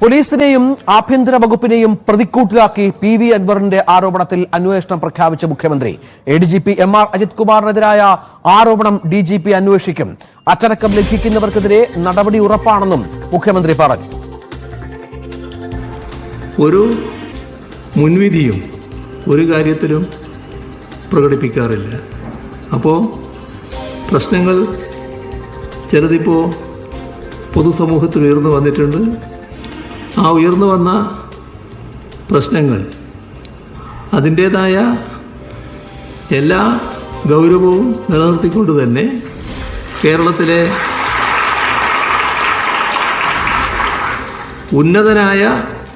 പോലീസിനെയും ആഭ്യന്തര വകുപ്പിനെയും പ്രതിക്കൂട്ടിലാക്കി P V അൻവറിന്റെ ആരോപണത്തിൽ അന്വേഷണം പ്രഖ്യാപിച്ച മുഖ്യമന്ത്രി. എഡിജിപി എം.ആർ. അജിത് കുമാറിനെതിരായ ആരോപണം ഡിജിപി അന്വേഷിക്കും. അച്ചടക്കം ലംഘിക്കുന്നവർക്കെതിരെ നടപടി ഉറപ്പാണെന്നും മുഖ്യമന്ത്രി പറഞ്ഞു. ഒരു മുൻവിധിയും ഒരു കാര്യത്തിലും പ്രകടിപ്പിക്കാറില്ല. അപ്പോൾ പ്രശ്നങ്ങൾ ചിലതിപ്പോൾ പൊതുസമൂഹത്തിൽ ഉയർന്നു വന്നിട്ടുണ്ട്. ആ ഉയർന്നു വന്ന പ്രശ്നങ്ങൾ അതിൻ്റേതായ എല്ലാ ഗൗരവവും നിലനിർത്തിക്കൊണ്ട് തന്നെ കേരളത്തിലെ ഉന്നതനായ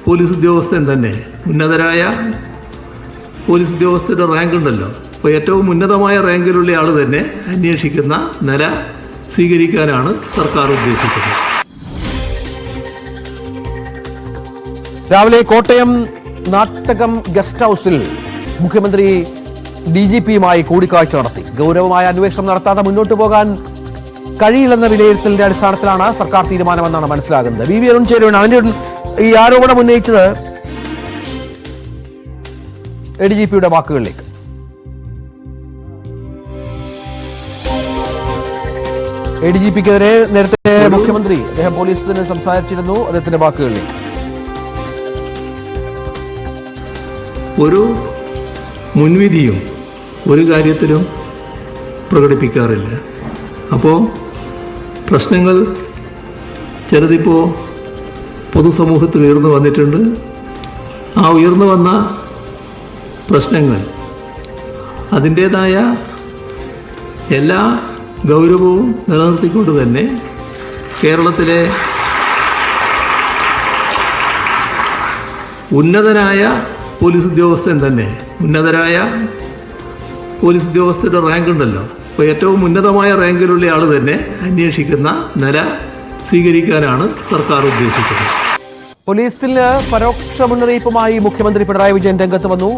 പോലീസ് ഉദ്യോഗസ്ഥൻ തന്നെ, ഉന്നതരായ പോലീസ് ഉദ്യോഗസ്ഥരുടെ റാങ്ക് ഉണ്ടല്ലോ, അപ്പോൾ ഏറ്റവും ഉന്നതമായ റാങ്കിലുള്ള ആൾ തന്നെ അന്വേഷിക്കുന്ന നില സ്വീകരിക്കാനാണ് സർക്കാർ ഉദ്ദേശിക്കുന്നത്. രാവിലെ കോട്ടയം നാട്ടകം ഗസ്റ്റ് ഹൌസിൽ മുഖ്യമന്ത്രി ഡിജിപിയുമായി കൂടിക്കാഴ്ച നടത്തി. ഗൗരവമായ അന്വേഷണം നടത്താതെ മുന്നോട്ട് പോകാൻ കഴിയില്ലെന്ന വിലയിരുത്തലിന്റെ അടിസ്ഥാനത്തിലാണ് സർക്കാർ തീരുമാനമെന്നാണ് മനസ്സിലാകുന്നത്. വി വി അരുൺ ചേരുവാണ്. അവന്റെ ഈ ആരോപണം ഉന്നയിച്ചത് എഡിജിപിയുടെ വാക്കുകളിലേക്ക്. എഡിജിപിക്കെതിരെ നേരത്തെ മുഖ്യമന്ത്രി അദ്ദേഹം പോലീസിന് സംസാരിച്ചിരുന്നു. അദ്ദേഹത്തിന്റെ വാക്കുകളിലേക്ക്. ഒരു മുൻവിധിയും ഒരു കാര്യത്തിലും പ്രകടിപ്പിക്കാറില്ല. അപ്പോൾ പ്രശ്നങ്ങൾ ചിലതിപ്പോൾ പൊതുസമൂഹത്തിൽ ഉയർന്നു വന്നിട്ടുണ്ട്. ആ ഉയർന്നു വന്ന പ്രശ്നങ്ങൾ അതിൻ്റേതായ എല്ലാ ഗൗരവവും നിലനിർത്തിക്കൊണ്ട് തന്നെ കേരളത്തിലെ ഉന്നതനായ പോലീസ് ഉദ്യോഗസ്ഥൻ തന്നെ, ഉന്നതരായ പോലീസ് ഉദ്യോഗസ്ഥരുടെ റാങ്ക് ഉണ്ടല്ലോ, അപ്പോൾ ഏറ്റവും ഉന്നതമായ റാങ്കിലുള്ള ആൾ തന്നെ അന്വേഷിക്കുന്ന നില സ്വീകരിക്കാനാണ് സർക്കാർ ഉദ്ദേശിക്കുന്നത്. പോലീസിന് പരോക്ഷ മുന്നറിയിപ്പുമായി മുഖ്യമന്ത്രി പിണറായി വിജയൻ രംഗത്ത് വന്നു.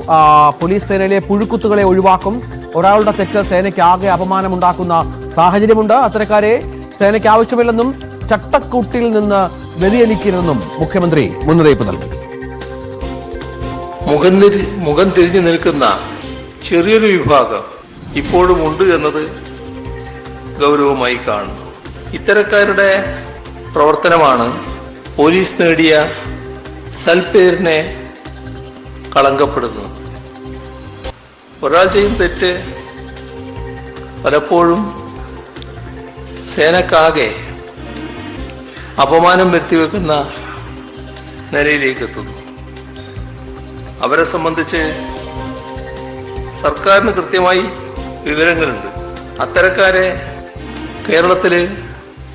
പോലീസ് സേനയിലെ പുഴുക്കുത്തുകളെ ഒഴിവാക്കും. ഒരാളുടെ തെറ്റ് സേനയ്ക്ക് ആകെ അപമാനമുണ്ടാക്കുന്ന സാഹചര്യമുണ്ട്. അത്തരക്കാരെ സേനയ്ക്ക് ആവശ്യമില്ലെന്നും ചട്ടക്കൂട്ടിൽ നിന്ന് വ്യതിചലിക്കരുതെന്നും മുഖ്യമന്ത്രി മുന്നറിയിപ്പ് നൽകി. മുഖം തിരിഞ്ഞു നിൽക്കുന്ന ചെറിയൊരു വിഭാഗം ഇപ്പോഴും ഉണ്ട് എന്നത് ഗൗരവമായി കാണുന്നു. ഇത്തരക്കാരുടെ പ്രവർത്തനമാണ് പോലീസ് നേടിയ സൽപ്പേരിനെ കളങ്കപ്പെടുന്നത്. ഒരാൾ ചെയ്യുന്ന തെറ്റ് പലപ്പോഴും സേനക്കാകെ അപമാനം വരുത്തിവെക്കുന്ന നിലയിലേക്ക് എത്തുന്നു. അവരെ സംബന്ധിച്ച് സർക്കാരിന് കൃത്യമായി വിവരങ്ങളുണ്ട്. അത്തരക്കാരെ കേരളത്തിലെ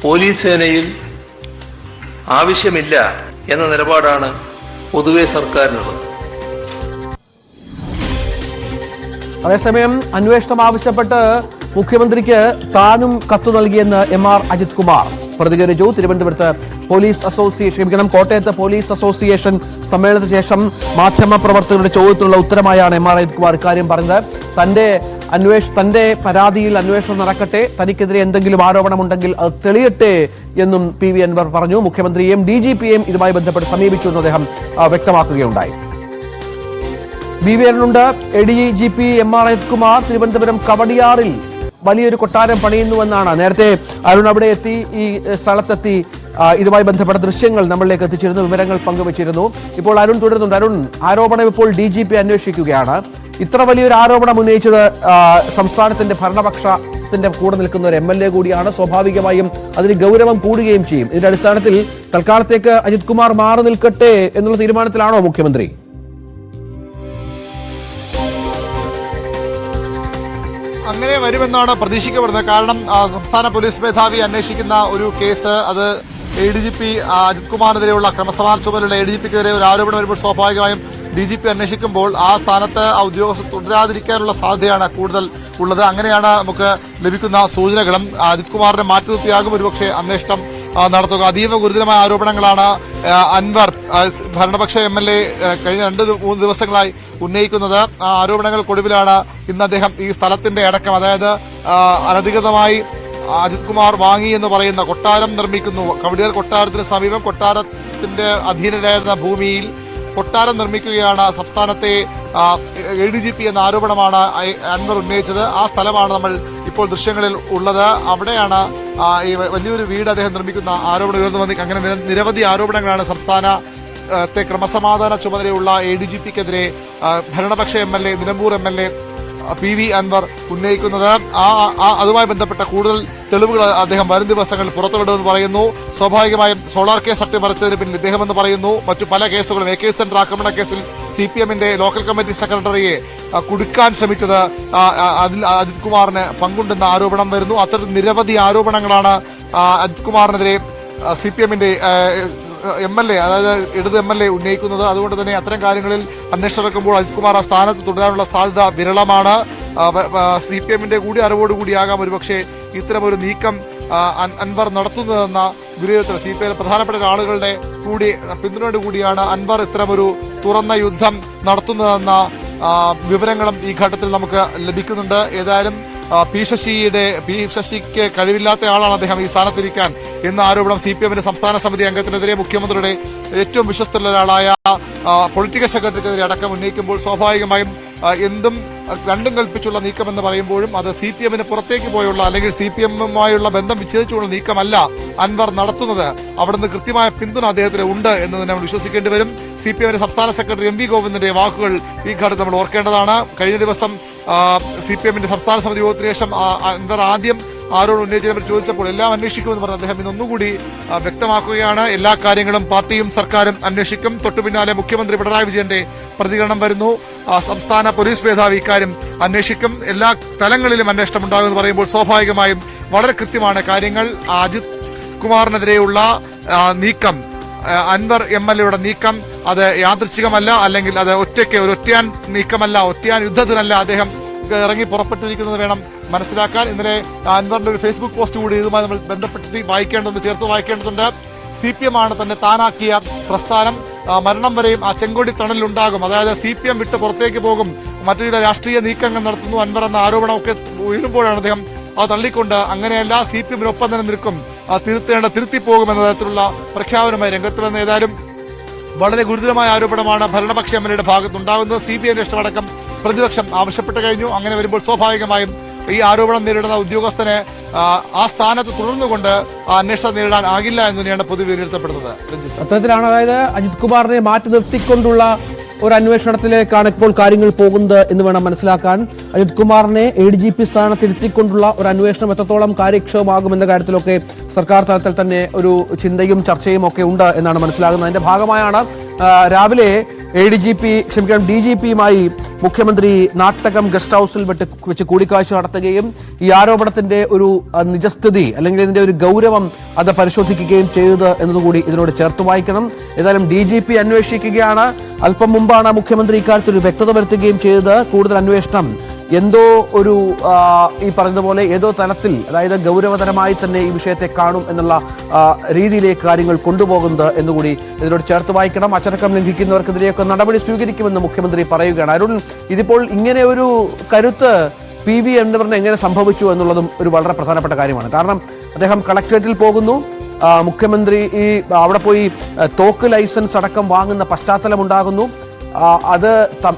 പോലീസ് സേനയിൽ ആവശ്യമില്ല എന്ന നിലപാടാണ് പൊതുവെ സർക്കാരിനുള്ളത്. അതേസമയം അന്വേഷണം ആവശ്യപ്പെട്ട് മുഖ്യമന്ത്രിക്ക് താനും കത്തു നൽകിയെന്ന് എം.ആർ. അജിത് കുമാർ പ്രതികരിച്ചു. തിരുവനന്തപുരത്ത് കോട്ടയത്ത് പോലീസ് അസോസിയേഷൻ സമ്മേളനത്തിന് ശേഷം മാധ്യമപ്രവർത്തകരുടെ ചോദ്യത്തിനുള്ള ഉത്തരമായാണ് എം.ആർ. അജിത് കുമാർ ഇക്കാര്യം പറഞ്ഞത്. തന്റെ പരാതിയിൽ അന്വേഷണം നടക്കട്ടെ, തനിക്കെതിരെ എന്തെങ്കിലും ആരോപണമുണ്ടെങ്കിൽ അത് തെളിയട്ടെ എന്നും പി വി അൻവർ പറഞ്ഞു. മുഖ്യമന്ത്രിയെയും ഡിജിപിയെയും ഇതുമായി ബന്ധപ്പെട്ട് സമീപിച്ചു എന്ന് അദ്ദേഹം വ്യക്തമാക്കുകയുണ്ടായി. വി വി അരുണുണ്ട്. എഡിജിപി എം.ആർ. അജിത് കുമാർ തിരുവനന്തപുരം കവടിയാറിൽ വലിയൊരു കൊട്ടാരം പണിയുന്നുവെന്നാണ് നേരത്തെ അരുൺ അവിടെ എത്തി, ഈ സ്ഥലത്തെത്തി ഇതുമായി ബന്ധപ്പെട്ട ദൃശ്യങ്ങൾ നമ്മളിലേക്ക് എത്തിച്ചിരുന്നു, വിവരങ്ങൾ പങ്കുവച്ചിരുന്നു. ഇപ്പോൾ അരുൺ തുടരുന്നുണ്ട്. അരുൺ, ആരോപണം ഇപ്പോൾ ഡിജിപി അന്വേഷിക്കുകയാണ്. ഇത്ര വലിയൊരു ആരോപണം ഉന്നയിച്ചത് സംസ്ഥാനത്തിന്റെ ഭരണപക്ഷത്തിന്റെ കൂടെ നിൽക്കുന്ന ഒരു MLA കൂടിയാണ്. സ്വാഭാവികമായും അതിന് ഗൗരവം കൂടുകയും ചെയ്യും. ഇതിന്റെ അടിസ്ഥാനത്തിൽ തൽക്കാലത്തേക്ക് അജിത് കുമാർ മാറി നിൽക്കട്ടെ എന്നുള്ള തീരുമാനത്തിലാണോ മുഖ്യമന്ത്രി? അങ്ങനെ വരുമെന്നാണ് പ്രതീക്ഷിക്കപ്പെടുന്നത്. കാരണം സംസ്ഥാന പോലീസ് മേധാവി അന്വേഷിക്കുന്ന ഒരു കേസ്, അത് ADGP അജിത് കുമാറിനെതിരെയുള്ള ക്രമസമാധാന ചുമതലയുള്ള ADGPക്കെതിരെ ഒരു ആരോപണം വരുമ്പോൾ സ്വാഭാവികമായും DGP അന്വേഷിക്കുമ്പോൾ ആ സ്ഥാനത്ത് ആ ഉദ്യോഗസ്ഥർ തുടരാതിരിക്കാനുള്ള സാധ്യതയാണ് കൂടുതൽ ഉള്ളത്. അങ്ങനെയാണ് നമുക്ക് ലഭിക്കുന്ന സൂചനകളും. അജിത് കുമാറിനെ മാറ്റി നിർത്തിയാകും ഒരുപക്ഷെ അന്വേഷണം നടത്തുക. അതീവ ഗുരുതരമായ ആരോപണങ്ങളാണ് അൻവർ ഭരണപക്ഷ MLA കഴിഞ്ഞ 2-3 ദിവസങ്ങളായി ഉന്നയിക്കുന്നത്. ആ ആരോപണങ്ങൾക്കൊടുവിലാണ് ഇന്ന് അദ്ദേഹം ഈ സ്ഥലത്തിന്റെ അടക്കം, അതായത് അനധികൃതമായി അജിത് കുമാർ വാങ്ങി എന്ന് പറയുന്ന കൊട്ടാരം നിർമ്മിക്കുന്നു, കവടിയാർ കൊട്ടാരത്തിന് സമീപം കൊട്ടാരത്തിൽ അദ്ദേഹത്തിന്റെ അധീനതയായിരുന്ന ഭൂമിയിൽ കൊട്ടാരം നിർമ്മിക്കുകയാണ് സംസ്ഥാനത്തെ ADGP എന്ന ആരോപണമാണ് അൻവർ ഉന്നയിച്ചത്. ആ സ്ഥലമാണ് നമ്മൾ ഇപ്പോൾ ദൃശ്യങ്ങളിൽ ഉള്ളത്. അവിടെയാണ് ഈ വലിയൊരു വീട് അദ്ദേഹം നിർമ്മിക്കുന്ന ആരോപണം ഉയർന്നു വന്നത്. അങ്ങനെ നിരവധി ആരോപണങ്ങളാണ് സംസ്ഥാനത്തെ ക്രമസമാധാന ചുമതലയുള്ള ADGPക്കെതിരെ ഭരണപക്ഷ MLA Nilambur MLA PV Anwar ഉന്നയിക്കുന്നത്. അതുമായി ബന്ധപ്പെട്ട കൂടുതൽ തെളിവുകൾ അദ്ദേഹം വരും ദിവസങ്ങളിൽ പുറത്തുവിടുമെന്ന് പറയുന്നു. സ്വാഭാവികമായും സോളാർ കേസ് അട്ടിമറിച്ചതിന് പിന്നിൽ ഇദ്ദേഹമെന്ന് പറയുന്നു. മറ്റു പല കേസുകളും AK സെന്റർ ആക്രമണ കേസിൽ CPMന്റെ ലോക്കൽ കമ്മിറ്റി സെക്രട്ടറിയെ കുടുക്കാൻ ശ്രമിച്ചത് അതിൽ അജിത് കുമാറിന് പങ്കുണ്ടെന്ന ആരോപണം വരുന്നു. അത്തരം നിരവധി ആരോപണങ്ങളാണ് അജിത് കുമാറിനെതിരെ CPMന്റെ MLA, അതായത് ഇടത് MLA ഉന്നയിക്കുന്നത്. അതുകൊണ്ട് തന്നെ അത്തരം കാര്യങ്ങളിൽ അന്വേഷണം നടക്കുമ്പോൾ അജിത് കുമാർ ആ സ്ഥാനത്ത് തുടരാനുള്ള സാധ്യത വിരളമാണ്. CPMന്റെ കൂടി അറിവോടുകൂടിയാകാം ഒരുപക്ഷെ ഇത്തരമൊരു നീക്കം അൻവർ നടത്തുന്നതെന്ന വിലയിരുത്തൽ CPM പ്രധാനപ്പെട്ട ആളുകളുടെ കൂടി പിന്തുണയോട് കൂടിയാണ് അൻവർ ഇത്തരമൊരു തുറന്ന യുദ്ധം നടത്തുന്നതെന്ന വിവരങ്ങളും ഈ ഘട്ടത്തിൽ നമുക്ക് ലഭിക്കുന്നുണ്ട്. ഏതായാലും പി ശശിക്ക് കഴിവില്ലാത്ത ആളാണ് അദ്ദേഹം ഈ സ്ഥാനത്തിരിക്കാൻ എന്ന ആരോപണം CPMന്റെ സംസ്ഥാന സമിതി അംഗത്തിനെതിരെ മുഖ്യമന്ത്രിയുടെ ഏറ്റവും വിശ്വസ്തയുള്ള ഒരാളായ പൊളിറ്റിക്കൽ സെക്രട്ടറിക്കെതിരെ അടക്കം ഉന്നയിക്കുമ്പോൾ സ്വാഭാവികമായും എന്തും രണ്ടും കൽപ്പിച്ചുള്ള നീക്കമെന്ന് പറയുമ്പോഴും അത് CPMന് പുറത്തേക്ക് പോയുള്ള അല്ലെങ്കിൽ CPMുമായുള്ള ബന്ധം വിച്ഛേദിച്ചുള്ള നീക്കമല്ല അൻവർ നടത്തുന്നത്. അവിടുന്ന് കൃത്യമായ പിന്തുണ അദ്ദേഹത്തിന് ഉണ്ട് എന്ന് തന്നെ നമ്മൾ വിശ്വസിക്കേണ്ടി വരും. CPMന്റെ സംസ്ഥാന സെക്രട്ടറി MV ഗോവിന്ദന്റെ വാക്കുകൾ ഈ ഘട്ടത്തിൽ നമ്മൾ ഓർക്കേണ്ടതാണ്. കഴിഞ്ഞ ദിവസം CPMന്റെ സംസ്ഥാന സമിതി യോഗത്തിന് ശേഷം അൻവർ ആദ്യം ആരോട് ഉന്നയിച്ചതിനെ പറ്റി ചോദിച്ചപ്പോൾ എല്ലാം അന്വേഷിക്കുമെന്ന് പറഞ്ഞ് അദ്ദേഹം ഇന്നൊന്നുകൂടി വ്യക്തമാക്കുകയാണ്. എല്ലാ കാര്യങ്ങളും പാർട്ടിയും സർക്കാരും അന്വേഷിക്കും. തൊട്ടുപിന്നാലെ മുഖ്യമന്ത്രി പിണറായി വിജയന്റെ പ്രതികരണം വരുന്നു. സംസ്ഥാന പോലീസ് മേധാവി ഇക്കാര്യം അന്വേഷിക്കും. എല്ലാ തലങ്ങളിലും അന്വേഷണം ഉണ്ടാകുമെന്ന് പറയുമ്പോൾ സ്വാഭാവികമായും വളരെ കൃത്യമാണ് കാര്യങ്ങൾ. അജിത് കുമാറിനെതിരെയുള്ള നീക്കം, അൻവർ MLAയുടെ നീക്കം അത് യാദൃച്ഛികമല്ല, അല്ലെങ്കിൽ അത് ഒറ്റയാൻ നീക്കമല്ല, ഒറ്റയാൻ യുദ്ധത്തിനല്ല അദ്ദേഹം ഇറങ്ങി പുറപ്പെട്ടിരിക്കുന്നത് വേണം മനസ്സിലാക്കാൻ. ഇന്നലെ അൻവറിന്റെ ഒരു ഫേസ്ബുക്ക് പോസ്റ്റ് കൂടി ഇതുമായി നമ്മൾ ബന്ധപ്പെട്ട് ചേർത്ത് വായിക്കേണ്ടതുണ്ട്. CPM ആണ് തന്നെ താനാക്കിയ പ്രസ്ഥാനം, മരണം വരെയും ആ ചെങ്കൊടി തണലിലുണ്ടാകും. അതായത് CPM വിട്ട് പുറത്തേക്ക് പോകും, മറ്റു ചില രാഷ്ട്രീയ നീക്കങ്ങൾ നടത്തുന്നു അൻവർ എന്ന ആരോപണമൊക്കെ ഉയരുമ്പോഴാണ് അദ്ദേഹം അത് തള്ളിക്കൊണ്ട് അങ്ങനെയല്ല, CPMനൊപ്പം തന്നെ നിൽക്കും, തിരുത്തിപ്പോകുമെന്ന തരത്തിലുള്ള പ്രഖ്യാപനമായി രംഗത്ത് വന്ന ഏതായാലും വളരെ ഗുരുതരമായ ആരോപണമാണ് ഭരണപക്ഷ MLAയുടെ ഭാഗത്തുണ്ടാകുന്നത്. CBI അന്വേഷണം അടക്കം പ്രതിപക്ഷം ആവശ്യപ്പെട്ടു കഴിഞ്ഞു. അങ്ങനെ വരുമ്പോൾ സ്വാഭാവികമായും ഈ ആരോപണം നേരിടുന്ന ഉദ്യോഗസ്ഥനെ ആ സ്ഥാനത്ത് തുടർന്നുകൊണ്ട് അന്വേഷണം നേരിടാൻ ആകില്ല എന്ന് തന്നെയാണ് പൊതുവെ വിലയിരുത്തപ്പെടുന്നത്. അത്തരത്തിലാണ്, അതായത് അജിത് കുമാറിനെ മാറ്റി നിർത്തിക്കൊണ്ടുള്ള ഒരു അന്വേഷണത്തിലേക്കാണ് ഇപ്പോൾ കാര്യങ്ങൾ പോകുന്നത് എന്ന് വേണം മനസ്സിലാക്കാൻ. അജിത് കുമാറിനെ ADGP സ്ഥാനത്തിരുത്തിക്കൊണ്ടുള്ള ഒരു അന്വേഷണം എത്രത്തോളം കാര്യക്ഷമമാകുമെന്ന കാര്യത്തിലൊക്കെ സർക്കാർ തലത്തിൽ തന്നെ ഒരു ചിന്തയും ചർച്ചയും ഒക്കെ ഉണ്ട് എന്നാണ് മനസ്സിലാകുന്നത്. അതിന്റെ ഭാഗമായാണ് രാവിലെ DGPയുമായി മുഖ്യമന്ത്രി നാട്ടകം ഗസ്റ്റ് ഹൌസിൽ വെച്ച് കൂടിക്കാഴ്ച നടത്തുകയും ഈ ആരോപണത്തിന്റെ ഒരു നിജസ്ഥിതി അല്ലെങ്കിൽ ഇതിന്റെ ഒരു ഗൗരവം അത് പരിശോധിക്കുകയും ചെയ്തത് എന്നതുകൂടി ഇതിനോട് ചേർത്ത് വായിക്കണം. ഏതായാലും DGP അന്വേഷിക്കുകയാണ്. അല്പം മുമ്പാണ് മുഖ്യമന്ത്രി ഇക്കാര്യത്തിൽ ഒരു വ്യക്തത വരുത്തുകയും ചെയ്തത്. കൂടുതൽ അന്വേഷണം എന്തോ ഒരു ഈ പറഞ്ഞതുപോലെ ഏതോ തലത്തിൽ, അതായത് ഗൗരവതരമായി തന്നെ ഈ വിഷയത്തെ കാണും എന്നുള്ള രീതിയിലേക്ക് കാര്യങ്ങൾ കൊണ്ടുപോകുന്നത് എന്നുകൂടി ഇതിനോട് ചേർത്ത് വായിക്കണം. അച്ചടക്കം ലംഘിക്കുന്നവർക്കെതിരെയൊക്കെ നടപടി സ്വീകരിക്കുമെന്ന് മുഖ്യമന്ത്രി പറയുകയാണ്. അരുൺ, ഇതിപ്പോൾ ഇങ്ങനെ ഒരു കരുത്ത് PV അൻവറിന് എങ്ങനെ സംഭവിച്ചു എന്നുള്ളതും ഒരു വളരെ പ്രധാനപ്പെട്ട കാര്യമാണ്. കാരണം അദ്ദേഹം കളക്ടറേറ്റിൽ പോകുന്നു, മുഖ്യമന്ത്രി അവിടെ പോയി തോക്ക് ലൈസൻസ് അടക്കം വാങ്ങുന്ന പശ്ചാത്തലം ഉണ്ടാകുന്നു. അത്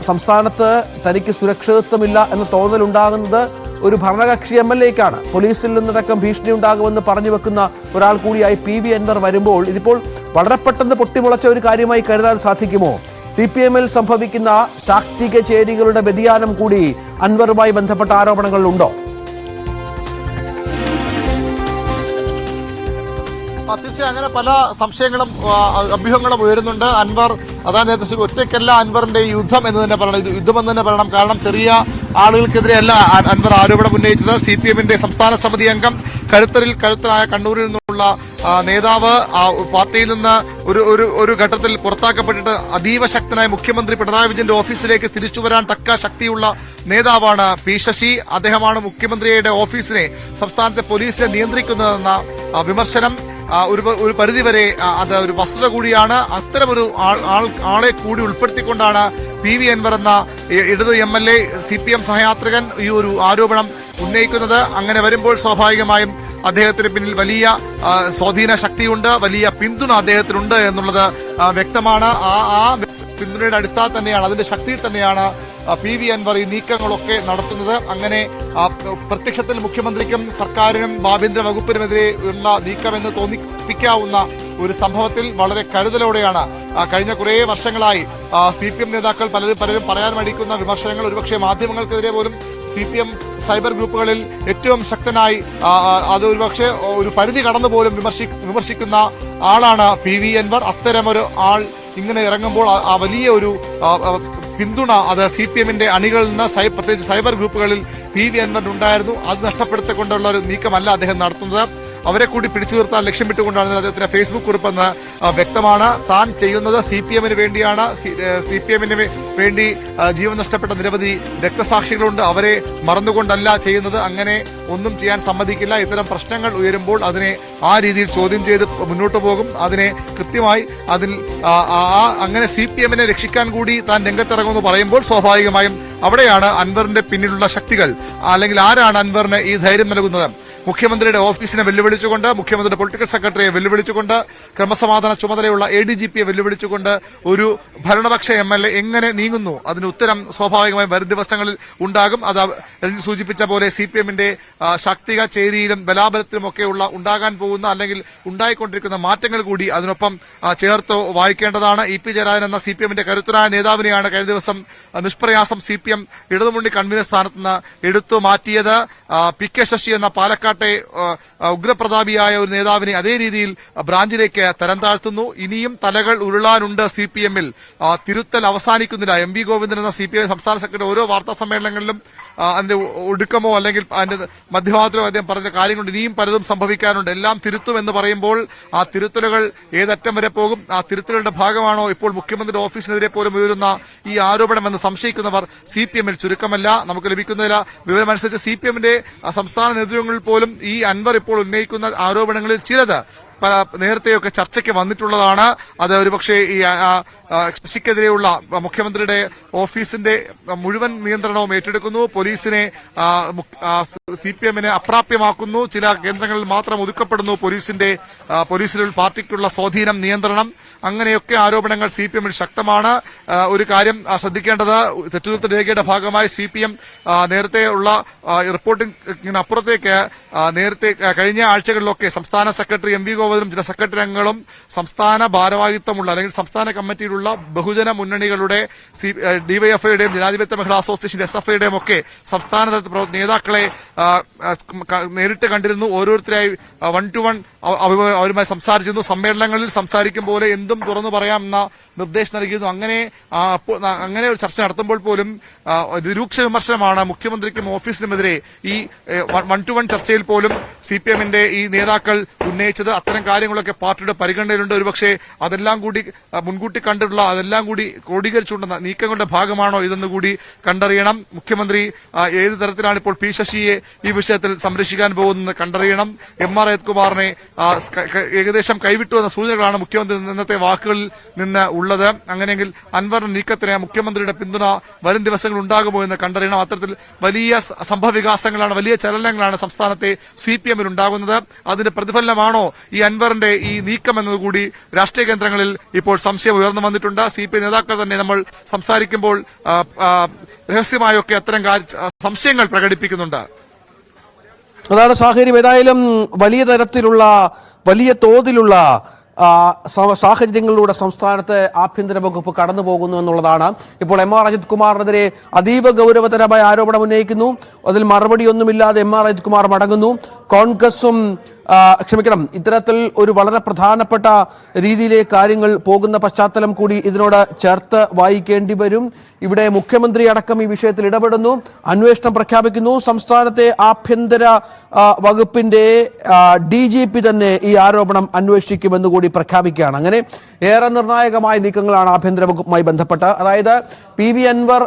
സംസ്ഥാനത്ത് തനിക്ക് സുരക്ഷിതത്വമില്ല എന്ന തോന്നലുണ്ടാകുന്നത് ഒരു ഭരണകക്ഷി MLAക്കാണ്. പോലീസിൽ നിന്നടക്കം ഭീഷണി ഉണ്ടാകുമെന്ന് പറഞ്ഞു വെക്കുന്ന ഒരാൾ കൂടിയായി PV അൻവർ വരുമ്പോൾ ഇതിപ്പോൾ വളരെ പെട്ടെന്ന് പൊട്ടിമുളച്ച ഒരു കാര്യമായി കരുതാൻ സാധിക്കുമോ? CPMൽ സംഭവിക്കുന്ന ശാക്തിക ചേരികളുടെ വ്യതിയാനം കൂടി അൻവറുമായി ബന്ധപ്പെട്ട ആരോപണങ്ങളിലുണ്ടോ? തീർച്ചയായും അങ്ങനെ പല സംശയങ്ങളും അഭ്യൂഹങ്ങളും ഉയരുന്നുണ്ട്. അൻവർ നേരത്തെ ഒറ്റയ്ക്കല്ല അൻവറിന്റെ ഈ യുദ്ധം എന്ന് തന്നെ പറയണം, ഇത് യുദ്ധമെന്ന് തന്നെ പറയണം. കാരണം ചെറിയ ആളുകൾക്കെതിരെയല്ല അൻവർ ആരോപണം ഉന്നയിച്ചത്. CPMന്റെ സംസ്ഥാന സമിതി അംഗം, കരുത്തരായ കണ്ണൂരിൽ നിന്നുള്ള നേതാവ്, പാർട്ടിയിൽ നിന്ന് ഒരു ഘട്ടത്തിൽ പുറത്താക്കപ്പെട്ടിട്ട് അതീവ ശക്തനായ മുഖ്യമന്ത്രി പിണറായി വിജയന്റെ ഓഫീസിലേക്ക് തിരിച്ചു വരാൻ തക്ക ശക്തിയുള്ള നേതാവാണ് P ശശി. അദ്ദേഹമാണ് മുഖ്യമന്ത്രിയുടെ ഓഫീസിനെ, സംസ്ഥാനത്തെ പോലീസിനെ നിയന്ത്രിക്കുന്നതെന്ന വിമർശനം ഒരു പരിധിവരെ അത് ഒരു വസ്തുത കൂടിയാണ്. അത്തരമൊരു ആളെ കൂടി ഉൾപ്പെടുത്തിക്കൊണ്ടാണ് PV അൻവർ എന്ന ഇടത് MLA CPM സഹയാത്രികൻ ഈ ഒരു ആരോപണം ഉന്നയിക്കുന്നത്. അങ്ങനെ വരുമ്പോൾ സ്വാഭാവികമായും അദ്ദേഹത്തിന് പിന്നിൽ വലിയ സ്വാധീന ശക്തിയുണ്ട്, വലിയ പിന്തുണ അദ്ദേഹത്തിനുണ്ട് എന്നുള്ളത് വ്യക്തമാണ്. ആ പിന്തുണയുടെ അടിസ്ഥാനത്തിൽ തന്നെയാണ്, അതിന്റെ ശക്തിയിൽ തന്നെയാണ് PV അൻവർ ഈ നീക്കങ്ങളൊക്കെ നടത്തുന്നത്. അങ്ങനെ പ്രത്യക്ഷത്തിൽ മുഖ്യമന്ത്രിക്കും സർക്കാരിനും ആഭ്യന്തര വകുപ്പിനുമെതിരെ ഉള്ള നീക്കമെന്ന് തോന്നിപ്പിക്കാവുന്ന ഒരു സംഭവത്തിൽ വളരെ കരുതലോടെയാണ് കഴിഞ്ഞ കുറേ വർഷങ്ങളായി CPM നേതാക്കൾ പലരും പറയാൻ മടിക്കുന്ന വിമർശനങ്ങൾ, ഒരുപക്ഷെ മാധ്യമങ്ങൾക്കെതിരെ പോലും CPM സൈബർ ഗ്രൂപ്പുകളിൽ ഏറ്റവും ശക്തനായി അത് ഒരുപക്ഷെ ഒരു പരിധി കടന്നു പോലും വിമർശിക്കുന്ന ആളാണ് PV അൻവർ. അത്തരമൊരു ആൾ ഇങ്ങനെ ഇറങ്ങുമ്പോൾ ആ വലിയ ഒരു പിന്തുണ അത് CPMന്റെ അണികളിൽ നിന്ന് പ്രത്യേകിച്ച് സൈബർ ഗ്രൂപ്പുകളിൽ PV അൻവറിനുണ്ടായിരുന്നു. അത് നഷ്ടപ്പെടുത്തിക്കൊണ്ടുള്ള ഒരു നീക്കമല്ല അദ്ദേഹം നടത്തുന്നത്. അവരെ കൂടി പിടിച്ചു നിർത്താൻ ലക്ഷ്യമിട്ടുകൊണ്ടാണ് അദ്ദേഹത്തിന്റെ ഫേസ്ബുക്ക് കുറിപ്പെന്ന് വ്യക്തമാണ്. താൻ ചെയ്യുന്നത് CPMന് വേണ്ടിയാണ്. CPMന് വേണ്ടി ജീവൻ നഷ്ടപ്പെട്ട നിരവധി രക്തസാക്ഷികളുണ്ട്, അവരെ മറന്നുകൊണ്ടല്ല ചെയ്യുന്നത്. അങ്ങനെ ഒന്നും ചെയ്യാൻ സമ്മതിക്കില്ല. ഇത്തരം പ്രശ്നങ്ങൾ ഉയരുമ്പോൾ അതിനെ ആ രീതിയിൽ ചോദ്യം ചെയ്ത് മുന്നോട്ട് പോകും. അതിനെ കൃത്യമായി അങ്ങനെ CPMനെ രക്ഷിക്കാൻ കൂടി താൻ രംഗത്തിറങ്ങുമെന്ന് പറയുമ്പോൾ സ്വാഭാവികമായും അവിടെയാണ് അൻവറിന്റെ പിന്നിലുള്ള ശക്തികൾ, അല്ലെങ്കിൽ ആരാണ് അൻവറിന് ഈ ധൈര്യം നൽകുന്നത്? മുഖ്യമന്ത്രിയുടെ ഓഫീസിനെ വെല്ലുവിളിച്ചുകൊണ്ട്, മുഖ്യമന്ത്രിയുടെ പൊളിറ്റിക്കൽ സെക്രട്ടറിയെ വെല്ലുവിളിച്ചുകൊണ്ട്, ക്രമസമാധാന ചുമതലയുള്ള ADGPയെ വെല്ലുവിളിച്ചുകൊണ്ട് ഒരു ഭരണപക്ഷ MLA എങ്ങനെ നീങ്ങുന്നു? അതിന് ഉത്തരം സ്വാഭാവികമായും വരും ദിവസങ്ങളിൽ ഉണ്ടാകും. അത് രഞ്ജിത്ത് സൂചിപ്പിച്ച പോലെ CPMന്റെ ശാക്തിക ചേരിയിലും ബലാബലത്തിലുമൊക്കെയുള്ള ഉണ്ടാകാൻ പോകുന്ന അല്ലെങ്കിൽ ഉണ്ടായിക്കൊണ്ടിരിക്കുന്ന മാറ്റങ്ങൾ കൂടി അതിനൊപ്പം ചേർത്ത് വായിക്കേണ്ടതാണ്. EP ജയരാജൻ എന്ന CPMന്റെ കരുത്തനായ നേതാവിനെയാണ് കഴിഞ്ഞ ദിവസം നിഷ്പ്രയാസം CPM ഇടതുമുന്നണി കൺവീനർ സ്ഥാനത്ത് നിന്ന് എടുത്തു മാറ്റിയത്. PK ശശി എന്ന പാലക്കാട് ഉഗ്രപ്രതാപിയായ ഒരു നേതാവിനെ അതേ രീതിയിൽ ബ്രാഞ്ചിലേക്ക് തരം താഴ്ത്തുന്നു. ഇനിയും തലകൾ ഉരുളാനുണ്ട് CPMൽ. തിരുത്തൽ അവസാനിക്കുന്നില്ല. MV ഗോവിന്ദൻ എന്ന CPM സംസ്ഥാന സെക്രട്ടറി ഓരോ വാർത്താ സമ്മേളനങ്ങളിലും അതിന്റെ ഒടുക്കമോ അല്ലെങ്കിൽ അതിന്റെ മധ്യഭാഗത്തിലോ അദ്ദേഹം പറഞ്ഞ കാര്യങ്ങൾ ഇനിയും പലതും സംഭവിക്കാനുണ്ട്. എല്ലാം തിരുത്തും എന്ന് പറയുമ്പോൾ ആ തിരുത്തലുകൾ ഏതറ്റം വരെ പോകും? ആ തിരുത്തലുകളുടെ ഭാഗമാണോ ഇപ്പോൾ മുഖ്യമന്ത്രിയുടെ ഓഫീസിനെതിരെ പോലും ഉയരുന്ന ഈ ആരോപണമെന്ന് സംശയിക്കുന്നവർ CPMൽ ചുരുക്കമല്ല. നമുക്ക് ലഭിക്കുന്ന വിവരമനുസരിച്ച് CPMന്റെ സംസ്ഥാന നേതൃത്വങ്ങളിൽ പോലും ഈ അൻവർ ഇപ്പോൾ ഉന്നയിക്കുന്ന ആരോപണങ്ങളിൽ ചിലത് നേരത്തെയൊക്കെ ചർച്ചയ്ക്ക് വന്നിട്ടുള്ളതാണ്. അത് ഒരുപക്ഷെ ഈ ശശിക്കെതിരെയുള്ള മുഖ്യമന്ത്രിയുടെ ഓഫീസിന്റെ മുഴുവൻ നിയന്ത്രണവും ഏറ്റെടുക്കുന്നു, പോലീസിനെ CPMനെ അപ്രാപ്യമാക്കുന്നു, ചില കേന്ദ്രങ്ങളിൽ മാത്രം ഒതുക്കപ്പെടുന്നു പോലീസിലുള്ള പാർട്ടിക്കുള്ള സ്വാധീനം, നിയന്ത്രണം, അങ്ങനെയൊക്കെ ആരോപണങ്ങൾ CPMൽ ശക്തമാണ്. ഒരു കാര്യം ശ്രദ്ധിക്കേണ്ടത്, തെറ്റുതിരുത്തൽ രേഖയുടെ ഭാഗമായി CPM നേരത്തെ ഉള്ള റിപ്പോർട്ടിംഗ് അപ്പുറത്തേക്ക് നേരത്തെ കഴിഞ്ഞ ആഴ്ചകളിലൊക്കെ സംസ്ഥാന സെക്രട്ടറി MV ഗോവിന്ദനും ചില സെക്രട്ടറി അംഗങ്ങളും സംസ്ഥാന ഭാരവാഹിത്വമുള്ള അല്ലെങ്കിൽ സംസ്ഥാന കമ്മിറ്റിയിലുള്ള ബഹുജന മുന്നണികളുടെ DYFIയുടെയും ജനാധിപത്യ മഹിളാ അസോസിയേഷൻ SFIയുടെയും ഒക്കെ സംസ്ഥാന തലത്തിൽ നേതാക്കളെ നേരിട്ട് കണ്ടിരുന്നു. ഓരോരുത്തരായി 1-to-1 അവരുമായി സംസാരിച്ചിരുന്നു. സമ്മേളനങ്ങളിൽ സംസാരിക്കും പോലെ എന്തും തുറന്നു പറയാമെന്ന നിർദ്ദേശം നൽകിയിരുന്നു. അങ്ങനെ ഒരു ചർച്ച നടത്തുമ്പോൾ പോലും രൂക്ഷ വിമർശനമാണ് മുഖ്യമന്ത്രിക്കും ഓഫീസിനുമെതിരെ ഈ 1-to-1 ചർച്ചയിൽ പോലും CPMന്റെ ഈ നേതാക്കൾ ഉന്നയിച്ചത്. അത്തരം കാര്യങ്ങളൊക്കെ പാർട്ടിയുടെ പരിഗണനയിലുണ്ട്. ഒരുപക്ഷെ അതെല്ലാം കൂടി മുൻകൂട്ടി കണ്ടിട്ടുള്ള അതെല്ലാം കൂടി ക്രോഡീകരിച്ചുകൊണ്ടുന്ന നീക്കങ്ങളുടെ ഭാഗമാണോ ഇതെന്ന് കൂടി കണ്ടറിയണം. മുഖ്യമന്ത്രി ഏത് തരത്തിലാണ് ഇപ്പോൾ P ശശിയെ ഈ വിഷയത്തിൽ സംരക്ഷിക്കാൻ പോകുന്നത് കണ്ടറിയണം. MR അജിത്കുമാറിനെ ഏകദേശം കൈവിട്ടു എന്ന സൂചനകളാണ് മുഖ്യമന്ത്രി ഇന്നത്തെ വാക്കുകളിൽ നിന്ന് ഉള്ളത്. അങ്ങനെയെങ്കിൽ അൻവറിന്റെ നീക്കത്തിന് മുഖ്യമന്ത്രിയുടെ പിന്തുണ വരും ദിവസങ്ങൾ ഉണ്ടാകുമോ എന്ന് കണ്ടറിയണം. അത്തരത്തിൽ വലിയ സംഭവവികാസങ്ങളാണ്, വലിയ ചലനങ്ങളാണ് സംസ്ഥാനത്തെ CPMൽ ഉണ്ടാകുന്നത്. അതിന്റെ പ്രതിഫലനമാണോ ഈ അൻവറിന്റെ ഈ നീക്കം എന്നതുകൂടി രാഷ്ട്രീയ കേന്ദ്രങ്ങളിൽ ഇപ്പോൾ സംശയം ഉയർന്നു വന്നിട്ടുണ്ട്. CPM നേതാക്കൾ തന്നെ നമ്മൾ സംസാരിക്കുമ്പോൾ രഹസ്യമായൊക്കെ അത്തരം സംശയങ്ങൾ പ്രകടിപ്പിക്കുന്നുണ്ട്. അതാണ് സാഹചര്യം. ഏതായാലും വലിയ തോതിലുള്ള സാഹചര്യങ്ങളിലൂടെ സംസ്ഥാനത്ത് ആഭ്യന്തര വകുപ്പ് കടന്നു പോകുന്നു എന്നുള്ളതാണ്. ഇപ്പോൾ MR അജിത് കുമാറിനെതിരെ അതീവ ഗൗരവതരമായ ആരോപണം ഉന്നയിക്കുന്നു. അതിൽ മറുപടിയൊന്നുമില്ലാതെ MR അജിത് കുമാർ മടങ്ങുന്നു. കോൺഗ്രസും ഇത്തരത്തിൽ ഒരു വളരെ പ്രധാനപ്പെട്ട രീതിയിലേക്ക് കാര്യങ്ങൾ പോകുന്ന പശ്ചാത്തലം കൂടി ഇതിനോട് ചേർത്ത് വായിക്കേണ്ടി വരും. ഇവിടെ മുഖ്യമന്ത്രി അടക്കം ഈ വിഷയത്തിൽ ഇടപെടുന്നു, അന്വേഷണം പ്രഖ്യാപിക്കുന്നു. സംസ്ഥാനത്തെ ആഭ്യന്തര വകുപ്പിന്റെ DGP തന്നെ ഈ ആരോപണം അന്വേഷിക്കുമെന്ന് കൂടി പ്രഖ്യാപിക്കുകയാണ്. അങ്ങനെ ഏറെ നിർണായകമായ നീക്കങ്ങളാണ് ആഭ്യന്തര വകുപ്പുമായി ബന്ധപ്പെട്ട്. അതായത് PV അൻവർ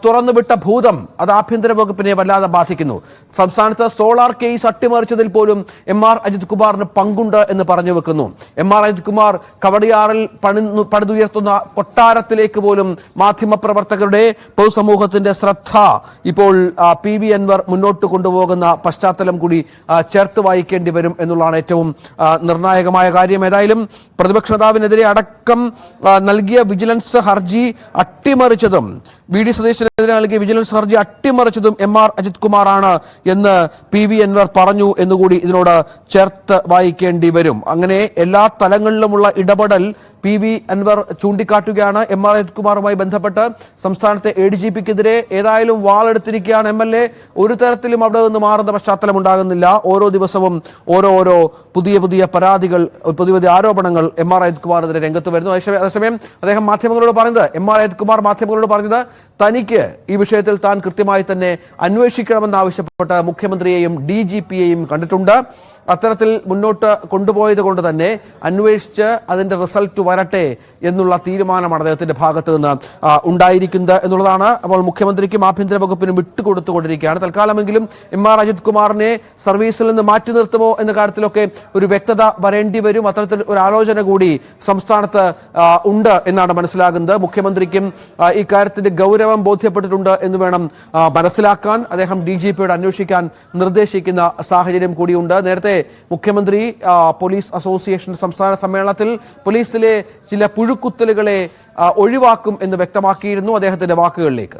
തുറന്നുവിട്ട ഭൂതം അത് ആഭ്യന്തര വകുപ്പിനെ വല്ലാതെ ബാധിക്കുന്നു. സംസ്ഥാനത്ത് സോളാർ കേസ് അട്ടിമറിച്ചതിൽ പോലും MR അജിത് കുമാറിന് പങ്കുണ്ട് എന്ന് പറഞ്ഞു വെക്കുന്നു. എം.ആർ. അജിത് കുമാർ കവടിയാറിൽ പണിതുയർത്തുന്ന കൊട്ടാരത്തിലേക്ക് പോലും മാധ്യമപ്രവർത്തകരുടെ പൊതുസമൂഹത്തിന്റെ ശ്രദ്ധ ഇപ്പോൾ PV അൻവർ മുന്നോട്ട് കൊണ്ടുപോകുന്ന പശ്ചാത്തലം കൂടി ചേർത്ത് വായിക്കേണ്ടി വരും എന്നുള്ളതാണ് ഏറ്റവും നിർണായകമായ കാര്യം. ഏതായാലും പ്രതിപക്ഷ നേതാവിനെതിരെ അടക്കം നൽകിയ വിജിലൻസ് ഹർജി അട്ടിമറിച്ചതും VD സതീശനെതിരെ നൽകിയ വിജിലൻസ് ഹർജി അട്ടിമറിച്ചതും എം.ആർ. അജിത് കുമാറാണ് എന്ന് PV അൻവർ പറഞ്ഞു എന്നുകൂടി ഇതിനോട് ചേർത്ത് വായിക്കേണ്ടി വരും. അങ്ങനെ എല്ലാ തലങ്ങളിലുമുള്ള ഇടപെടൽ PV അൻവർ ചൂണ്ടിക്കാട്ടുകയാണ്. എം.ആർ. അജിത് കുമാറുമായി ബന്ധപ്പെട്ട് സംസ്ഥാനത്തെ ADGPക്കെതിരെ ഏതായാലും വാളെടുത്തിരിക്കുകയാണ് MLA. ഒരു തരത്തിലും അവിടെ നിന്ന് മാറുന്ന പശ്ചാത്തലം ഉണ്ടാകുന്നില്ല. ഓരോ ദിവസവും ഓരോ പുതിയ പരാതികൾ, പുതിയ ആരോപണങ്ങൾ എം.ആർ. അജിത് കുമാറിനെതിരെ രംഗത്ത് വരുന്നു. അതേസമയം അദ്ദേഹം മാധ്യമങ്ങളോട് പറഞ്ഞത്, എം.ആർ. അജിത് കുമാർ മാധ്യമങ്ങളോട് പറഞ്ഞത്, തനിക്ക് ഈ വിഷയത്തിൽ താൻ കൃത്യമായി തന്നെ അന്വേഷിക്കണമെന്നാവശ്യപ്പെട്ട് മുഖ്യമന്ത്രിയെയും DGPയെയും കണ്ടിട്ടുണ്ട്. അത്തരത്തിൽ മുന്നോട്ട് കൊണ്ടുപോയത് കൊണ്ട് തന്നെ അന്വേഷിച്ച് അതിന്റെ റിസൾട്ട് വരട്ടെ എന്നുള്ള തീരുമാനമാണ് അദ്ദേഹത്തിന്റെ ഭാഗത്ത് നിന്ന് ഉണ്ടായിരിക്കുന്നത് എന്നുള്ളതാണ്. അപ്പോൾ മുഖ്യമന്ത്രിക്കും ആഭ്യന്തര വകുപ്പിനും വിട്ടുകൊടുത്തുകൊണ്ടിരിക്കുകയാണ്. തൽക്കാലമെങ്കിലും എം.ആർ. അജിത് കുമാറിനെ സർവീസിൽ നിന്ന് മാറ്റി നിർത്തുമോ എന്ന കാര്യത്തിലൊക്കെ ഒരു വ്യക്തത വരേണ്ടി വരും. അത്തരത്തിൽ ഒരു ആലോചന കൂടി സംസ്ഥാനത്ത് ഉണ്ട് എന്നാണ് മനസ്സിലാകുന്നത്. മുഖ്യമന്ത്രിക്കും ഈ കാര്യത്തിന്റെ ഗൗരവം ബോധ്യപ്പെട്ടിട്ടുണ്ട് എന്ന് വേണം മനസ്സിലാക്കാൻ. അദ്ദേഹം DGPയോട് അന്വേഷിക്കാൻ നിർദ്ദേശിക്കുന്ന സാഹചര്യം കൂടിയുണ്ട്. നേരത്തെ മുഖ്യമന്ത്രി പോലീസ് അസോസിയേഷൻ സംസ്ഥാന സമ്മേളനത്തിൽ പോലീസിലെ ചില പുഴുക്കുത്തലുകളെ ഒഴിവാക്കും എന്ന് വ്യക്തമാക്കിയിരുന്നു. അദ്ദേഹത്തിന്റെ വാക്കുകളിലേക്ക്.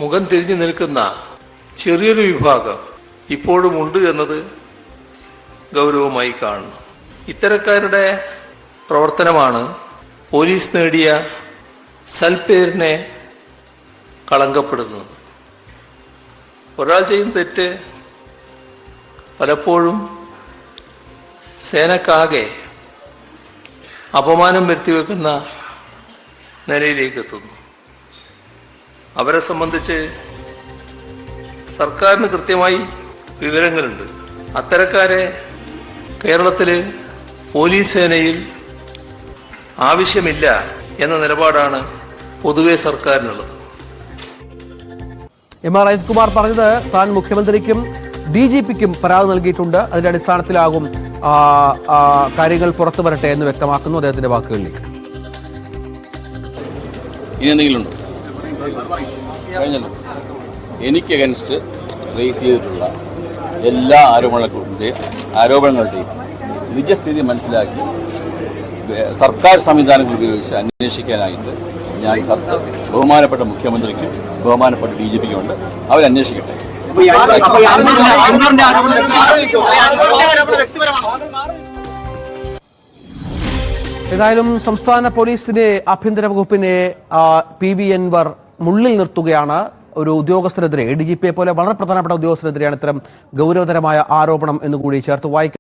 മുഖം തിരിഞ്ഞു നിൽക്കുന്ന ചെറിയൊരു വിഭാഗം ഇപ്പോഴും ഉണ്ട് എന്നത് ഗൗരവമായി കാണുന്നു. ഇത്തരക്കാരുടെ പ്രവർത്തനമാണ് പോലീസ് നേടിയ സൽപ്പേരിനെ കളങ്കപ്പെടുന്നത്. ഒരാൾ ചെയ്യുന്ന തെറ്റ് പലപ്പോഴും സേനക്കാകെ അപമാനം വരുത്തിവെക്കുന്ന നിലയിലേക്ക് എത്തുന്നു. അവരെ സംബന്ധിച്ച് സർക്കാരിന് കൃത്യമായി വിവരങ്ങളുണ്ട്. അത്തരക്കാരെ കേരളത്തിലെ പോലീസ് സേനയിൽ ആവശ്യമില്ല എന്ന നിലപാടാണ് പൊതുവെ സർക്കാരിനുള്ളത്. എം.ആർ. അജിത് കുമാർ പറഞ്ഞത് താൻ മുഖ്യമന്ത്രിക്കും DGPക്കും പരാതി നൽകിയിട്ടുണ്ട്. അതിന്റെ അടിസ്ഥാനത്തിലാകും കാര്യങ്ങൾ പുറത്തു വരട്ടെ എന്ന് വ്യക്തമാക്കുന്നു അദ്ദേഹത്തിന്റെ വാക്കുകളിലേക്ക്. ഇനി കഴിഞ്ഞല്ലോ എനിക്ക് അഗൻസ്റ്റ് റേസ് ചെയ്തിട്ടുള്ള എല്ലാ ആരോപണങ്ങളുടെയും നിജസ്ഥിതി മനസ്സിലാക്കി സർക്കാർ സംവിധാനങ്ങൾ ഉപയോഗിച്ച് അന്വേഷിക്കാനായിട്ട് ഞാൻ കത്ത് ബഹുമാനപ്പെട്ട മുഖ്യമന്ത്രിക്കും ബഹുമാനപ്പെട്ട DGPക്കും ഉണ്ട്. അവരന്വേഷിക്കട്ടെ. ഏതായാലും സംസ്ഥാന പോലീസിനെ, ആഭ്യന്തര വകുപ്പിനെ PV അൻവർ മുള്ളിൽ നിർത്തുകയാണ്. ഒരു ഉദ്യോഗസ്ഥനെതിരെ, ADGPയെ പോലെ വളരെ പ്രധാനപ്പെട്ട ഉദ്യോഗസ്ഥനെതിരെയാണ് ഇത്തരം ഗൗരവതരമായ ആരോപണം എന്നുകൂടി ചേർത്ത് വായിക്കുന്നത്.